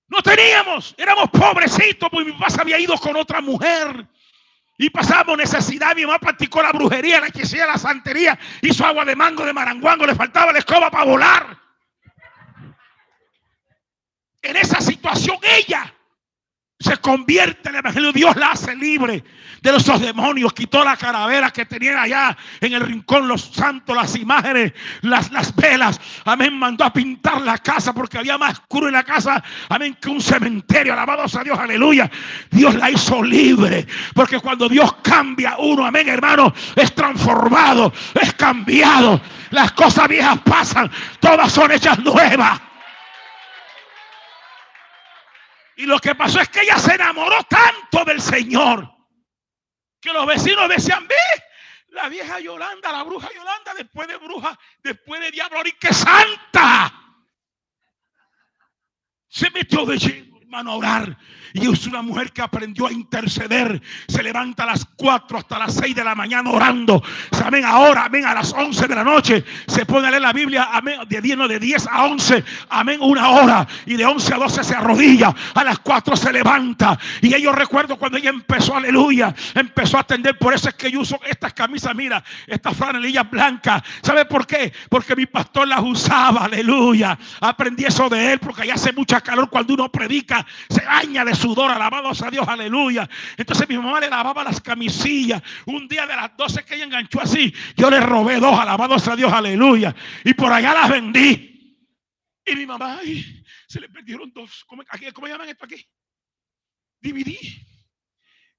No teníamos, éramos pobrecitos, porque mi papá se había ido con otra mujer. Y pasamos necesidad. Mi mamá practicó la brujería, la hechicera, la santería. Hizo agua de mango, de maranguango. Le faltaba la escoba para volar. En esa situación ella se convierte en el evangelio. Dios la hace libre de esos demonios. Quitó la calavera que tenían allá en el rincón, los santos, las imágenes, las velas. Amén. Mandó a pintar la casa porque había más oscuro en la casa, amén, que un cementerio. Alabados a Dios, aleluya. Dios la hizo libre, porque cuando Dios cambia uno, amén, hermano, es transformado, es cambiado. Las cosas viejas pasan, todas son hechas nuevas. Y lo que pasó es que ella se enamoró tanto del Señor que los vecinos decían: ve, la vieja Yolanda, la bruja Yolanda, después de bruja, después de diablo, y que santa. Se metió de lleno, hermano, a orar. Y es una mujer que aprendió a interceder. Se levanta a las 4 hasta las 6 de la mañana orando. Amén. Ahora, amén, a las 11 de la noche se pone a leer la Biblia. Amén. De 10 a 11. Amén. Una hora. Y de 11 a 12 se arrodilla. A las 4 se levanta. Y yo recuerdo cuando ella empezó, aleluya, empezó a atender. Por eso es que yo uso estas camisas, mira, estas franelillas blancas. ¿Sabe por qué? Porque mi pastor las usaba, aleluya. Aprendí eso de él, porque allá hace mucha calor. Cuando uno predica, se baña de sudor, alabados a Dios, aleluya. Entonces mi mamá le lavaba las camisillas. Un día de las 12 que ella enganchó así, yo le robé 2, alabados a Dios, aleluya. Y por allá las vendí. Y mi mamá, ay, se le perdieron 2. ¿Cómo llaman esto aquí? DVD.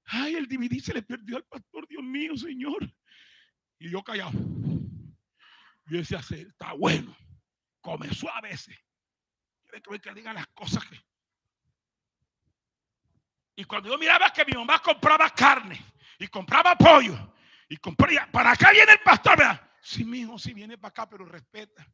Ay, el DVD se le perdió al pastor. Dios mío, Señor. Y yo callado. Yo decía, está bueno, come suave ese. Que diga las cosas que... Y cuando yo miraba que mi mamá compraba carne y compraba pollo y compraba, para acá viene el pastor, ¿verdad? Sí, mi hijo, sí viene para acá, pero respeta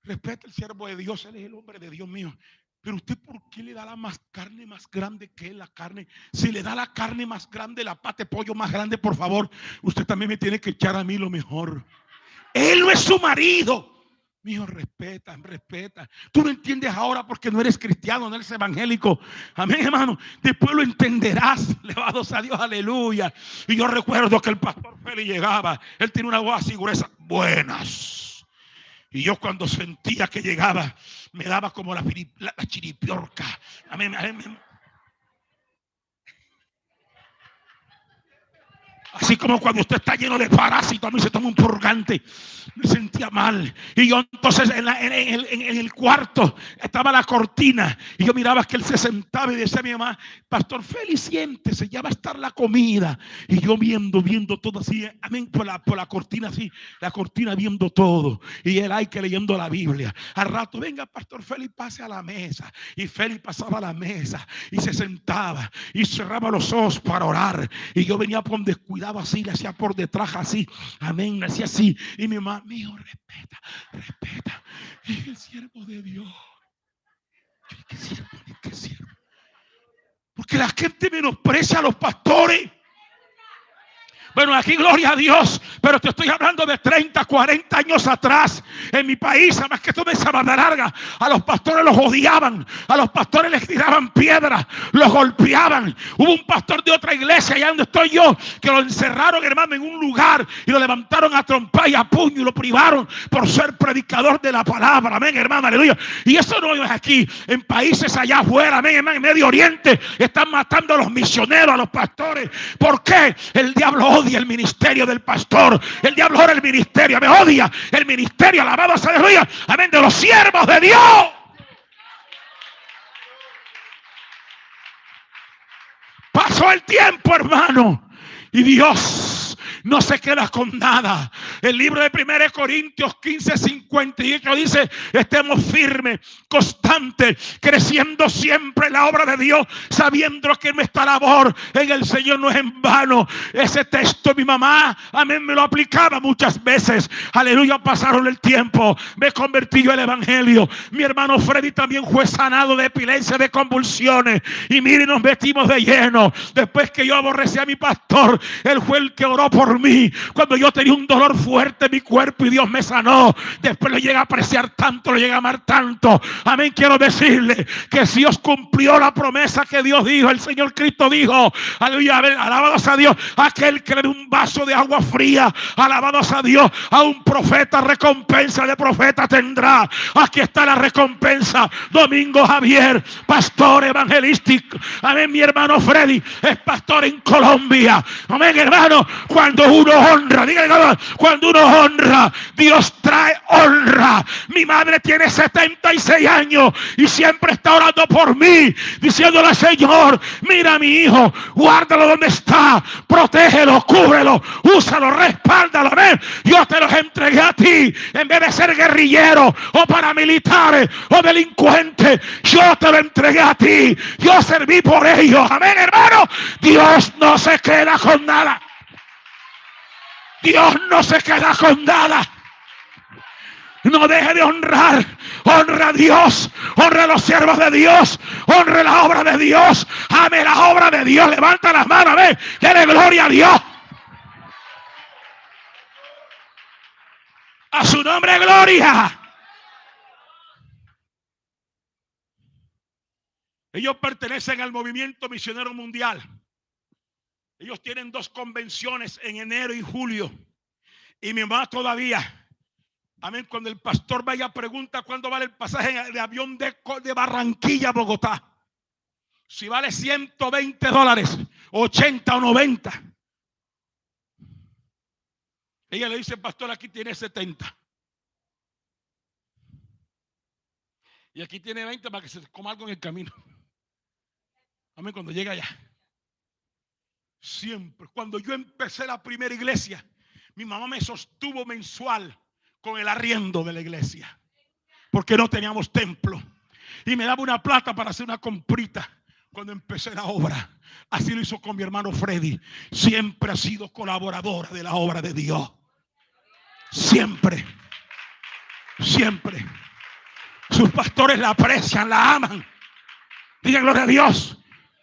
el siervo de Dios, él es el hombre de Dios mío. Pero usted, ¿por qué le da la más carne más grande que él? La carne, si le da la carne más grande, la pata de pollo más grande, por favor, usted también me tiene que echar a mí lo mejor. Él no es su marido. Mi hijo, respeta. Tú no entiendes ahora porque no eres cristiano, no eres evangélico. Amén, hermano. Después lo entenderás. Levados a Dios, aleluya. Y yo recuerdo que el pastor Félix llegaba. Él tiene una voz así gruesa. Buenas. Y yo cuando sentía que llegaba, me daba como la chiripiorca. Amén, amén. Así como cuando usted está lleno de parásitos, a mí se toma un purgante. Me sentía mal. Y yo entonces en el cuarto estaba la cortina. Y yo miraba que él se sentaba y decía a mi mamá, Pastor Félix, siéntese, ya va a estar la comida. Y yo viendo todo así, amén, por la cortina así, la cortina viendo todo. Y él ahí que leyendo la Biblia. Al rato, venga Pastor Félix, pase a la mesa. Y Félix pasaba a la mesa y se sentaba y cerraba los ojos para orar. Y yo venía por descuidado así, le hacía por detrás así, amén, le hacía así. Y mi mamá, mi hijo, respeta. Es el siervo de Dios. ¿Qué siervo? Porque la gente menosprecia a los pastores. Bueno, aquí gloria a Dios, pero te estoy hablando de 30, 40 años atrás. En mi país, además que esto me Sabana Larga, a los pastores los odiaban, a los pastores les tiraban piedras, los golpeaban. Hubo un pastor de otra iglesia, allá donde estoy yo, que lo encerraron, hermano, en un lugar y lo levantaron a trompa y a puño y lo privaron por ser predicador de la palabra. Amén, hermano, aleluya. Y eso no es aquí, en países allá afuera, amén, hermano, en Medio Oriente, están matando a los misioneros, a los pastores. ¿Por qué? El diablo odia el ministerio del pastor. El diablo odia el ministerio, me odia el ministerio, alabado sea Dios, amén, de los siervos de Dios. Pasó el tiempo, hermano, y Dios no se queda con nada. El libro de 1 Corintios 15:58 dice: estemos firmes, constantes, creciendo siempre en la obra de Dios, sabiendo que nuestra labor en el Señor no es en vano. Ese texto mi mamá, amén, me lo aplicaba muchas veces. Aleluya, pasaron el tiempo, me convertí yo al evangelio. Mi hermano Freddy también fue sanado de epilepsia, de convulsiones. Y miren, nos metimos de lleno. Después que yo aborrecí a mi pastor, él fue el que oró por mí cuando yo tenía un dolor fuerte en mi cuerpo y Dios me sanó. Después lo llega a apreciar tanto, lo llega a amar tanto. Amén, quiero decirle que si Dios cumplió la promesa que Dios dijo, el Señor Cristo dijo, aleluya, alabados a Dios, aquel que le dé un vaso de agua fría, alabados a Dios, a un profeta, recompensa de profeta tendrá. Aquí está la recompensa. Domingo Javier, pastor evangelístico, amén, mi hermano Freddy es pastor en Colombia. Amén, hermano, cuando uno honra, díganle, cuando uno honra, Dios trae honra. Mi madre tiene 76 años y siempre está orando por mí, diciéndole: Señor, mira a mi hijo, guárdalo donde está, protégelo, cúbrelo, úsalo, respáldalo. Amén. Yo te los entregué a ti en vez de ser guerrillero o paramilitares o delincuentes. Yo te lo entregué a ti, yo serví por ellos. Amén, hermano. Dios no se queda con nada. Dios no se queda con nada. No deje de honrar. Honra a Dios. Honra a los siervos de Dios. Honra la obra de Dios. Ame la obra de Dios. Levanta las manos. Amén. Dele gloria a Dios. A su nombre, gloria. Ellos pertenecen al movimiento misionero mundial. Ellos tienen 2 convenciones en enero y julio. Y mi mamá todavía, amén, cuando el pastor vaya, pregunta cuánto vale el pasaje de avión de Barranquilla a Bogotá. Si vale $120, 80 o 90. Ella le dice: pastor, aquí tiene 70. Y aquí tiene 20 para que se coma algo en el camino. Amén, cuando llega allá. Siempre, cuando yo empecé la primera iglesia, Mi mamá me sostuvo mensual con el arriendo de la iglesia, porque no teníamos templo. Y me daba una plata para hacer una comprita cuando empecé la obra. Así lo hizo con mi hermano Freddy. Siempre ha sido colaboradora de la obra de Dios. Siempre. Siempre. Sus pastores la aprecian, la aman. Digan gloria a Dios.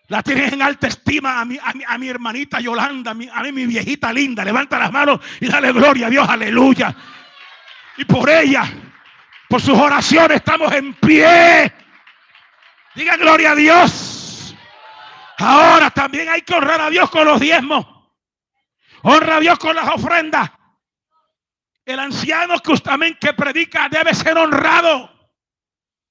La tienen en alta estima a mi hermanita Yolanda, a mí mi viejita linda. Levanta las manos y dale gloria a Dios, aleluya. Y por ella, por sus oraciones, estamos en pie. Digan gloria a Dios. Ahora también hay que honrar a Dios con los diezmos. Honra a Dios con las ofrendas. El anciano que predica debe ser honrado.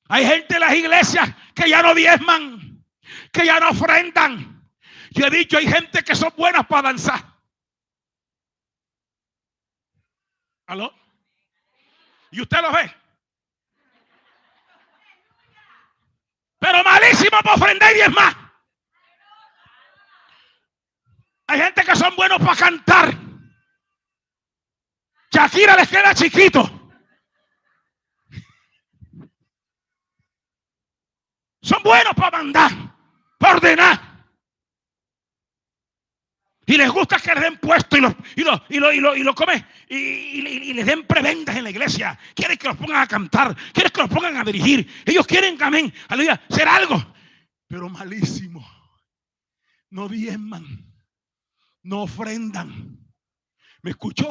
Hay gente en las iglesias que ya no diezman, que ya no ofrendan. Yo he dicho, hay gente que son buenas para danzar. ¿Aló? ¿Y usted lo ve? Pero malísimo para ofrendar y diezmar. Hay gente que son buenos para cantar. Shakira les queda chiquito. Son buenos para mandar, para ordenar. Y les gusta que les den puesto y lo comen y les den prebendas en la iglesia. Quieren que los pongan a cantar, quieren que los pongan a dirigir. Ellos quieren, amén, aleluya, ser algo. Pero malísimo. No diezman, no ofrendan. ¿Me escuchó?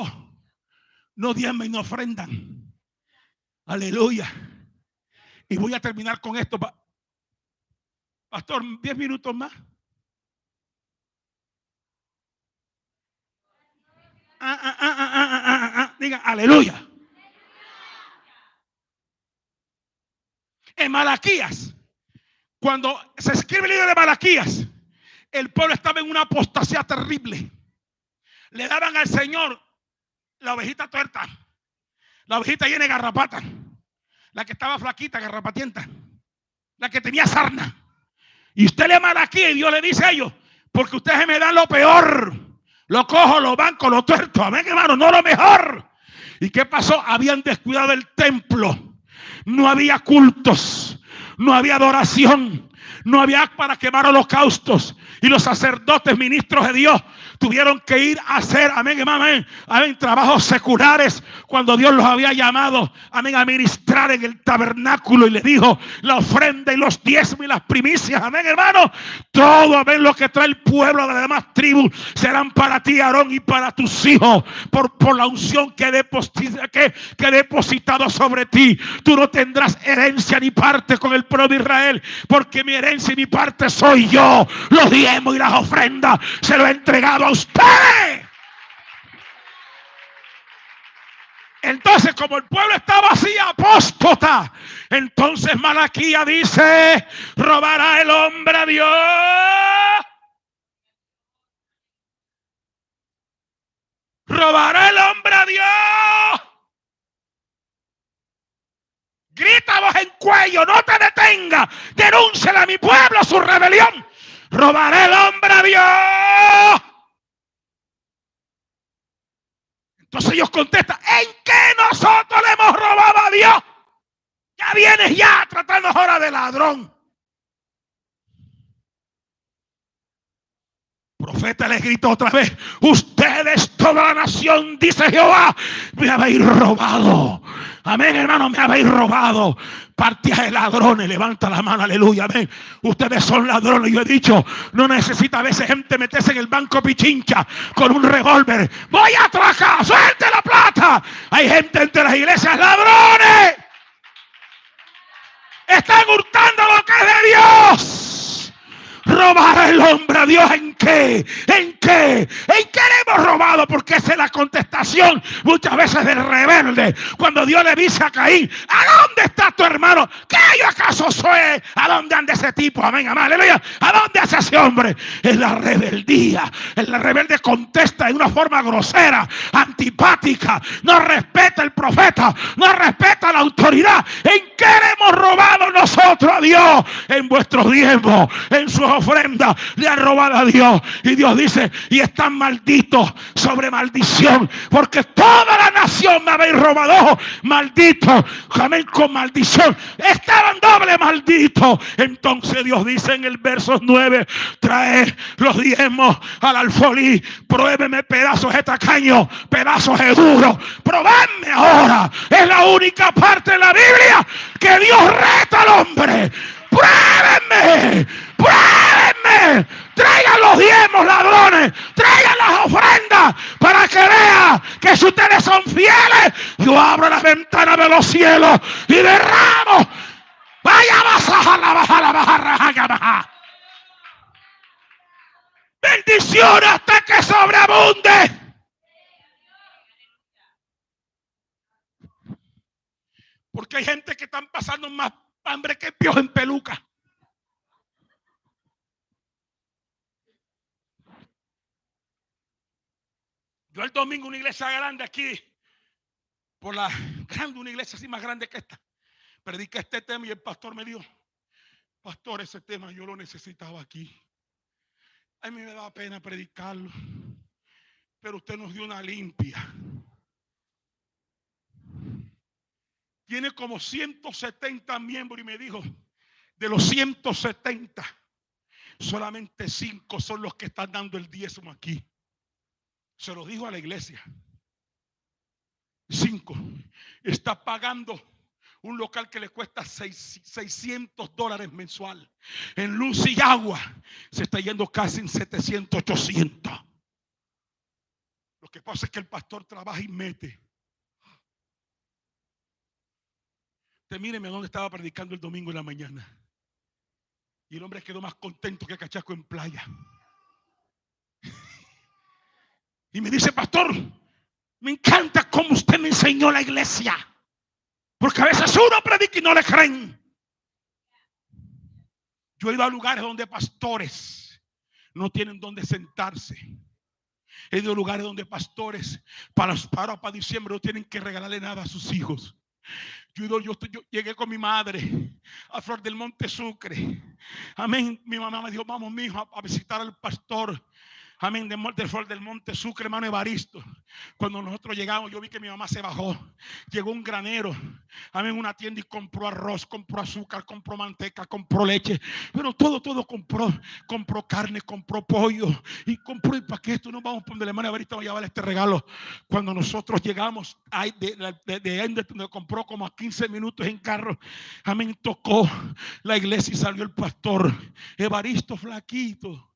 No diezman y no ofrendan. Aleluya. Y voy a terminar con esto. Pastor, 10 minutos más. Diga, aleluya. En Malaquías, cuando se escribe el libro de Malaquías, el pueblo estaba en una apostasía terrible. Le daban al Señor la ovejita tuerta, la ovejita llena de garrapata, la que estaba flaquita, garrapatienta, la que tenía sarna. Y usted lee Malaquías y Dios le dice a ellos, porque ustedes me dan lo peor, lo cojo, lo banco, lo tuerto, amén, hermano, no lo mejor. ¿Y qué pasó? Habían descuidado el templo, no había cultos, no había adoración, no había para quemar holocaustos. Y los sacerdotes, ministros de Dios, tuvieron que ir a hacer, amén, amén, amén, trabajos seculares cuando Dios los había llamado, amén, a ministrar en el tabernáculo. Y le dijo, la ofrenda y los diezmos y las primicias, amén, hermano, todo, amén, lo que trae el pueblo de las demás tribus serán para ti, Aarón, y para tus hijos, por la unción que he depositado sobre ti. Tú no tendrás herencia ni parte con el pueblo de Israel, porque mi herencia y mi parte soy yo. Los diezmos y las ofrendas se lo he entregado a ustedes. Entonces, como el pueblo estaba así apóstata, entonces Malaquías dice, ¿robará el hombre a Dios? ¿Robará el hombre a Dios? Grita voz en cuello, no te detenga, denúnciale a mi pueblo su rebelión. ¿Robará el hombre a Dios? Entonces ellos contestan, ¿en qué nosotros le hemos robado a Dios? Ya vienes ya tratando ahora de ladrón. El profeta les gritó otra vez, ustedes, toda la nación, dice Jehová, me habéis robado. Amén, hermano, me habéis robado. Partida de ladrones, levanta la mano, aleluya, amén. Ustedes son ladrones. Yo he dicho, no necesita a veces gente meterse en el banco pichincha con un revólver. Voy a atracar, suelte la plata. Hay gente entre las iglesias, ladrones. Están hurtando lo que es de Dios. ¿Robará el hombre a Dios en qué? ¿En qué? ¿En qué le hemos robado? Porque esa es la contestación muchas veces del rebelde. Cuando Dios le dice a Caín, ¿a dónde está tu hermano? ¿Qué yo acaso soy? ¿A dónde anda ese tipo? Amén, amén, aleluya. ¿A dónde hace ese hombre? Es la rebeldía. El rebelde contesta de una forma grosera, antipática. No respeta el profeta, no respeta la autoridad. ¿En qué le hemos robado nosotros a Dios? En vuestros diezmos, en sus ofrenda le han robado a Dios. Y Dios dice, y están malditos sobre maldición, porque toda la nación me habéis robado. Malditos, amén, con maldición. Estaban doble malditos. Entonces Dios dice en el verso 9, trae los diezmos al alfolí, pruébeme pedazos de tacaño, pedazos de duro, probadme ahora. Es la única parte de la Biblia que Dios reta al hombre. Pruébenme, pruébenme. Traigan los diezmos, ladrones. Traigan las ofrendas para que vean que si ustedes son fieles, yo abro las ventanas de los cielos y derramo. Vaya, baja. Bendición hasta que sobreabunde. Porque hay gente que están pasando más hambre que piojo en peluca. Yo el domingo una iglesia grande aquí, por la grande, una iglesia así más grande que esta, prediqué este tema y el pastor me dijo, pastor, ese tema yo lo necesitaba aquí. A mí me da pena predicarlo, pero usted nos dio una limpia. Tiene como 170 miembros y me dijo, de los 170, solamente 5 son los que están dando el diezmo aquí. Se lo dijo a la iglesia. 5. Está pagando un local que le cuesta $600 mensual. En luz y agua se está yendo casi en 700, 800. Lo que pasa es que el pastor trabaja y mete. Usted míreme dónde estaba predicando el domingo en la mañana. Y el hombre quedó más contento que cachaco en playa. Y me dice, pastor, me encanta cómo usted me enseñó la iglesia. Porque a veces uno predica y no le creen. Yo he ido a lugares donde pastores no tienen dónde sentarse. He ido a lugares donde pastores para diciembre no tienen que regalarle nada a sus hijos. Yo llegué con mi madre a Flor del Monte Sucre. Amén. Mi mamá me dijo, vamos, mi hijo, a visitar al pastor. Amén, de Flor del Monte Sucre, hermano Evaristo. Cuando nosotros llegamos, yo vi que mi mamá se bajó. Llegó un granero, amén, una tienda y compró arroz, compró azúcar, compró manteca, compró leche. Pero todo compró. Compró carne, compró pollo y compró el paquete. No vamos por donde la hermana Evaristo va a llevar este regalo. Cuando nosotros llegamos de Ender, donde compró como a 15 minutos en carro, amén, tocó la iglesia y salió el pastor. Evaristo flaquito,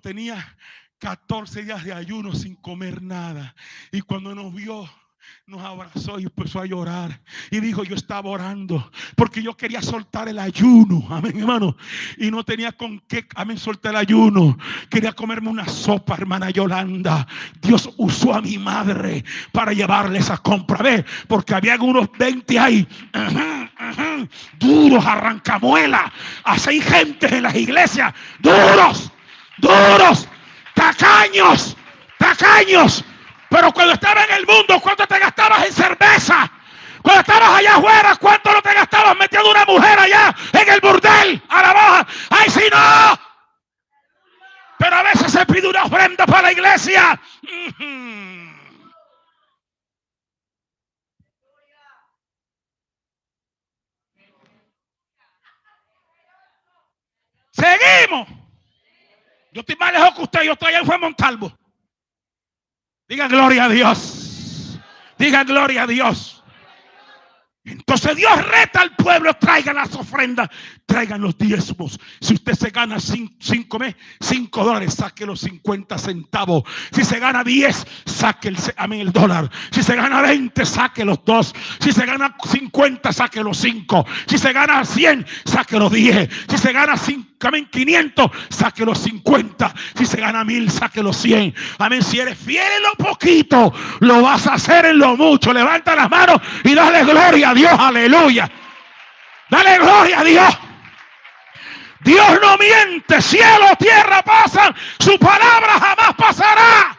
tenía 14 días de ayuno sin comer nada. Y cuando nos vio, nos abrazó y empezó a llorar. Y dijo, yo estaba orando porque yo quería soltar el ayuno. Amén, hermano. Y no tenía con qué, amén, soltar el ayuno. Quería comerme una sopa, hermana Yolanda. Dios usó a mi madre para llevarle esa compra. ¿Ve? Porque había unos 20 ahí. Duros, arrancamuela. Así hay gente en las iglesias. Duros, tacaños. Pero cuando estaba en el mundo, ¿cuánto te gastabas en cerveza? Cuando estabas allá afuera, ¿cuánto no te gastabas metiendo una mujer allá en el burdel? A la baja. ¡Ay, si no! Pero a veces se pide una ofrenda para la iglesia. Seguimos. Yo estoy más lejos que usted. Yo estoy allá en Montalvo. Digan gloria a Dios. Digan gloria a Dios. Entonces Dios reta al pueblo, traigan las ofrendas, traigan los diezmos. Si usted se gana $5, saque los 50 centavos. Si se gana 10, saque el dólar. Si se gana 20, saque los 2. Si se gana 50, saque los 5. Si se gana 100, saque los 10. Si se gana 500, saque los 50. Si se gana 1000, saque los 100. Amén. Si eres fiel en lo poquito, lo vas a hacer en lo mucho. Levanta las manos y dale gloria a Dios. Aleluya. Dale gloria a Dios. Dios no miente. Cielo, tierra pasan, su palabra jamás pasará.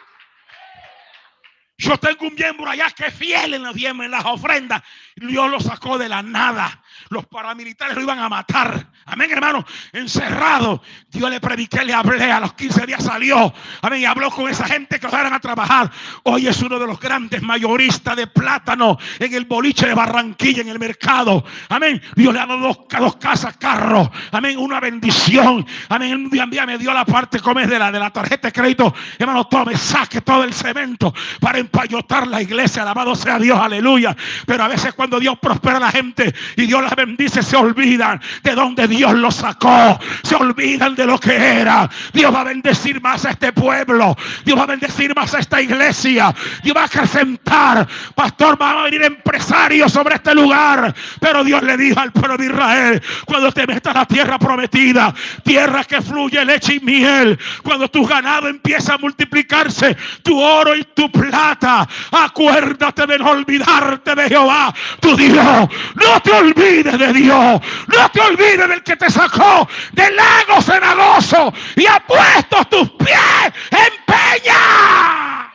Yo tengo un miembro allá que es fiel en los diezmos, en las ofrendas. Dios lo sacó de la nada. Los paramilitares lo iban a matar. Amén, hermano. Encerrado. Dios le prediqué, le hablé. A los 15 días salió. Amén. Y habló con esa gente que fueran a trabajar. Hoy es uno de los grandes mayoristas de plátano en el boliche de Barranquilla, en el mercado. Amén. Dios le ha dado dos casas, carros. Amén. Una bendición. Amén. Un día me dio la parte de la tarjeta de crédito. Hermano, tome, saque todo el cemento para empayotar la iglesia. Alabado sea Dios. Aleluya. Pero a veces cuando Dios prospera a la gente y Dios las bendice, se olvidan de donde Dios los sacó, se olvidan de lo que era. Dios va a bendecir más a este pueblo, Dios va a bendecir más a esta iglesia, Dios va a acrecentar. Pastor, van a venir empresarios sobre este lugar, pero Dios le dijo al pueblo de Israel: cuando te metas a la tierra prometida, tierra que fluye leche y miel, cuando tu ganado empieza a multiplicarse, tu oro y tu plata, acuérdate de no olvidarte de Jehová tu Dios. No te olvides de Dios, no te olvides del que te sacó del lago cenagoso y ha puesto tus pies en peña.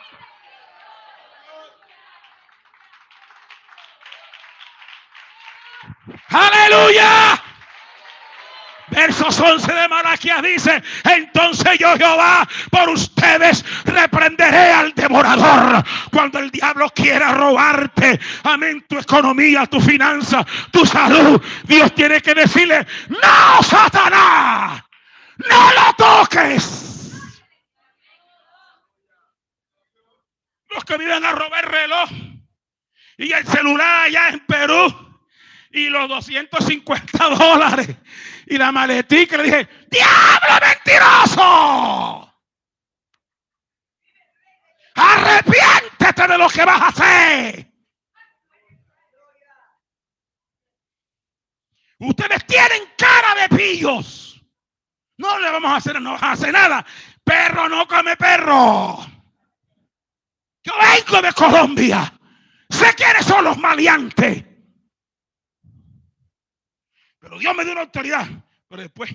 Aleluya. Versos 11 de Malaquías dice: entonces yo, Jehová, por ustedes reprenderé al devorador. Cuando el diablo quiera robarte, amén, tu economía, tu finanza, tu salud, Dios tiene que decirle: no, Satanás, no lo toques. Los que vienen a robar el reloj y el celular allá en Perú y los $250 y la maletica, le dije: ¡diablo mentiroso! Arrepiéntete de lo que vas a hacer. Ustedes tienen cara de pillos. No le vamos a hacer, no vas a hacer nada. Perro no come perro. Yo vengo de Colombia. Sé quiénes son los maleantes. Pero Dios me dio una autoridad. Pero después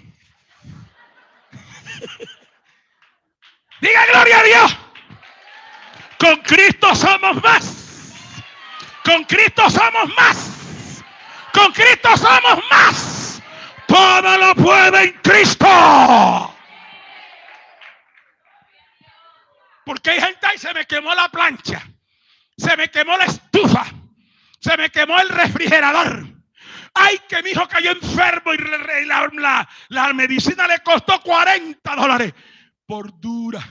diga gloria a Dios. Con Cristo somos más. Con Cristo somos más. Con Cristo somos más. Todo lo puede en Cristo. Porque hay gente ahí: se me quemó la plancha, se me quemó la estufa, se me quemó el refrigerador. Ay, que mi hijo cayó enfermo y la medicina le costó $40. Por dura.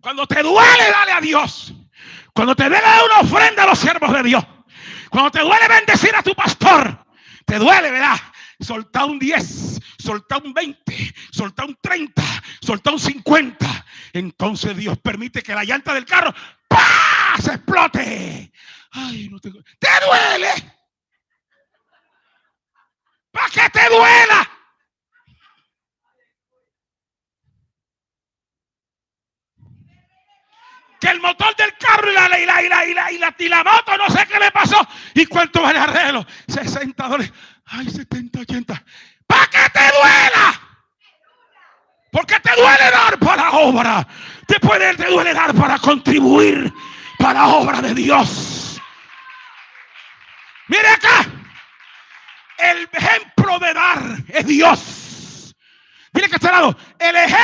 Cuando te duele, dale a Dios. Cuando te duele, da una ofrenda a los siervos de Dios. Cuando te duele bendecir a tu pastor, te duele, ¿verdad? Soltá un 10, soltá un 20, soltá un 30, soltá un 50. Entonces Dios permite que la llanta del carro ¡pah! Se explote. Ay, no te duele. ¿Para qué te duela? Que el motor del carro y la moto, no sé qué le pasó. ¿Y cuánto vale el arreglo? $60. Ay, 70, 80. ¿Para qué te duela? Porque te duele dar para la obra. Te duele dar para contribuir para la obra de Dios. Mire acá. El ejemplo de dar es Dios. Mire que está al lado. El ejemplo